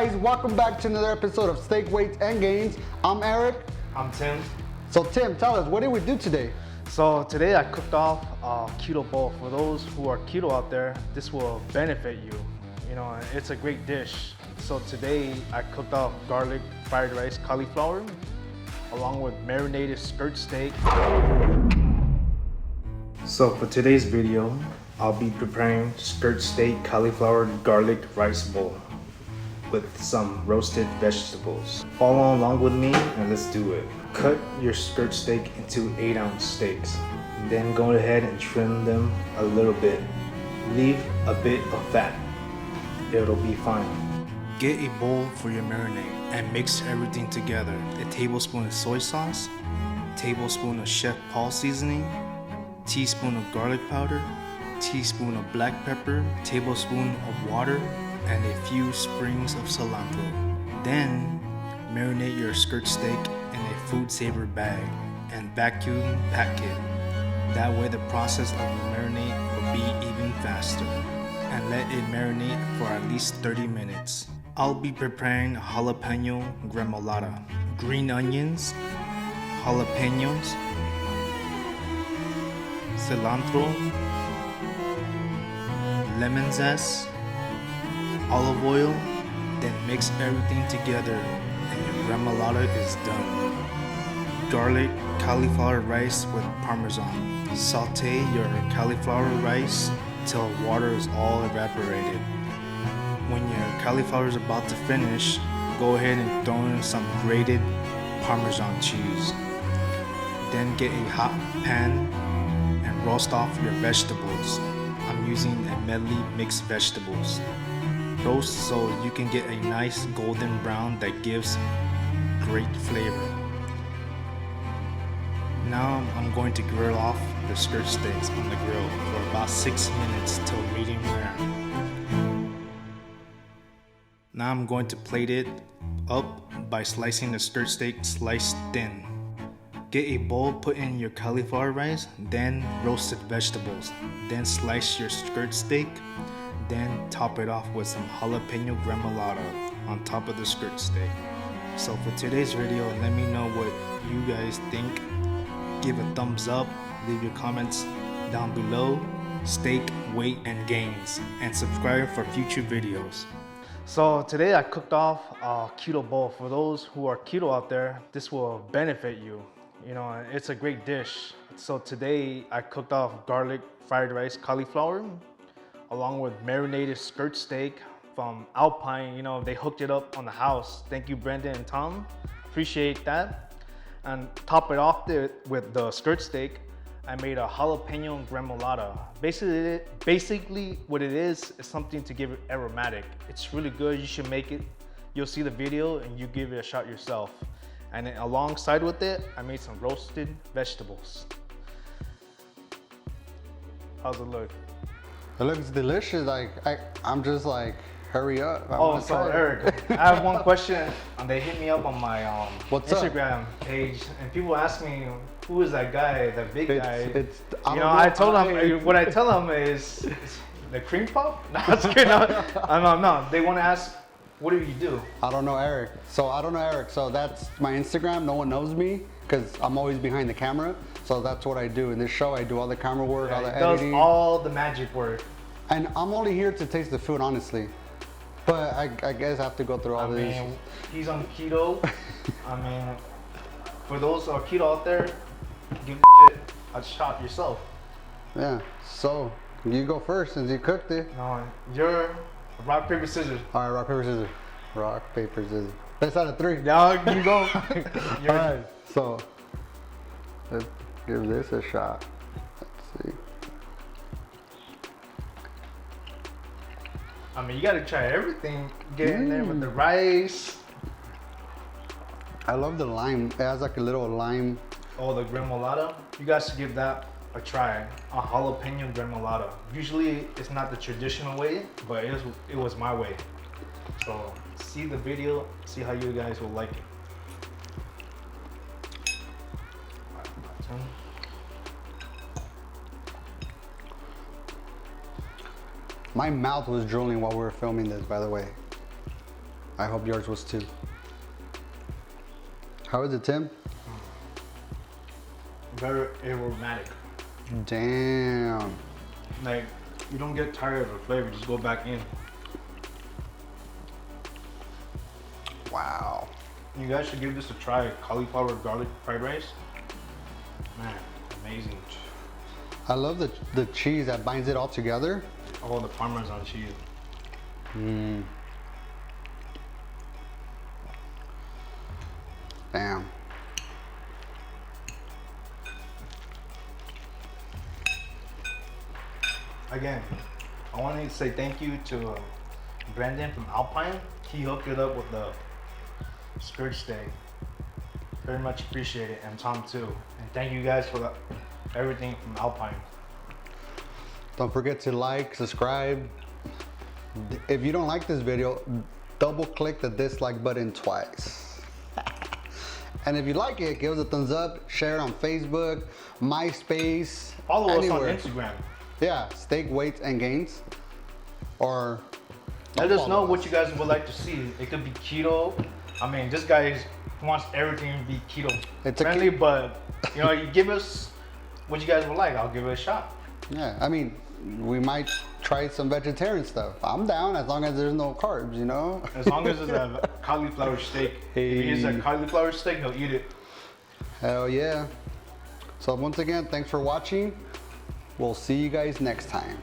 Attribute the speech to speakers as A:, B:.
A: guys, welcome back to another episode of Steak Weights and Gains. I'm Eric.
B: I'm Tim.
A: So Tim, tell us, what did we do today?
B: So today I cooked off a keto bowl. For those who are keto out there, this will benefit you. You know, it's a great dish. So today I cooked off garlic fried rice cauliflower along with marinated skirt steak. So for today's video, I'll be preparing skirt steak cauliflower garlic rice bowl with some roasted vegetables. Follow along with me and let's do it. Cut your skirt steak into 8-ounce steaks. Then go ahead and trim them a little bit. Leave a bit of fat. It'll be fine. Get a bowl for your marinade and mix everything together. A tablespoon of soy sauce, tablespoon of Chef Paul seasoning, teaspoon of garlic powder, teaspoon of black pepper, tablespoon of water, and a few sprigs of cilantro. Then marinate your skirt steak in a food saver bag and vacuum pack it. That way the process of the marinade will be even faster. And let it marinate for at least 30 minutes. I'll be preparing jalapeno gremolata, green onions, jalapenos, cilantro, lemon zest, olive oil, then mix everything together and your gremolata is done. Garlic cauliflower rice with parmesan. Saute your cauliflower rice till water is all evaporated. When your cauliflower is about to finish, go ahead and throw in some grated parmesan cheese. Then get a hot pan and roast off your vegetables. I'm using a medley mixed vegetables. Roast so you can get a nice golden brown that gives great flavor. Now I'm going to grill off the skirt steaks on the grill for about 6 minutes till medium rare. Now I'm going to plate it up by slicing the skirt steak sliced thin. Get a bowl, put in your cauliflower rice, then roasted vegetables, then slice your skirt steak, then top it off with some jalapeno gremolata on top of the skirt steak. So for today's video, let me know what you guys think. Give a thumbs up, leave your comments down below, steak, weight, and gains, and subscribe for future videos. So today I cooked off a keto bowl. For those who are keto out there, this will benefit you. You know, it's a great dish. So today I cooked off garlic fried rice cauliflower along with marinated skirt steak from Alpine. You know, they hooked it up on the house. Thank you, Brendan and Tom. Appreciate that. And top it off with the skirt steak, I made a jalapeno gremolata. Basically what it is something to give it aromatic. It's really good, you should make it. You'll see the video and you give it a shot yourself. And then alongside with it, I made some roasted vegetables. How's it look?
A: It looks delicious. I'm just like, hurry up.
B: Oh, so Eric, I have one question. They hit me up on my Instagram page, and people ask me, who is that guy, that big guy? I told them, what I tell them is the cream puff? No, I'm just kidding. No. They want to ask, what do you do?
A: I don't know Eric. So that's my Instagram. No one knows me because I'm always behind the camera. So that's what I do. In this show, I do all the camera work, all the editing.
B: Does all the magic work.
A: And I'm only here to taste the food, honestly. But I guess I have to go through all this.
B: He's on keto. For those who are keto out there, give it a shot yourself.
A: Yeah, so you go first since you cooked it.
B: No, you're rock, paper, scissors.
A: All right, rock, paper, scissors. Rock, paper, scissors. Best out of 3.
B: Now you go.
A: All right, so let's give this a shot. Let's see.
B: You gotta try everything. Get in there with the rice.
A: I love the lime. It has like a little lime.
B: Oh, the gremolata. You guys should give that a try. A jalapeno gremolata. Usually it's not the traditional way, but it was my way. So see the video, see how you guys will like it.
A: My mouth was drooling while we were filming this, by the way. I hope yours was too. How is it, Tim?
B: Very aromatic.
A: Damn.
B: Like, you don't get tired of the flavor, just go back in.
A: Wow.
B: You guys should give this a try. Cauliflower garlic fried rice. Man, amazing.
A: I love the cheese that binds it all together.
B: Oh, the Parmesan cheese.
A: Damn.
B: Again, I want to say thank you to Brandon from Alpine. He hooked it up with the skirt steak. Very much appreciate it, and Tom too. And thank you guys for everything from Alpine.
A: Don't forget to like, subscribe. If you don't like this video, double click the dislike button twice. And if you like it, give us a thumbs up, share it on Facebook, MySpace,
B: Follow
A: anywhere.
B: us on Instagram.
A: Yeah, steak, weights, and gains. Or
B: Let us know what you guys would like to see. It could be keto. I mean, this guy wants everything to be keto
A: It's a
B: friendly, but you know, you give us what you guys would like. I'll give it a shot.
A: Yeah, I mean, we might try some vegetarian stuff. I'm down as long as there's no carbs, you know?
B: As long as it's a cauliflower steak. If it is a cauliflower steak, he'll eat it.
A: Hell yeah. So once again, thanks for watching. We'll see you guys next time.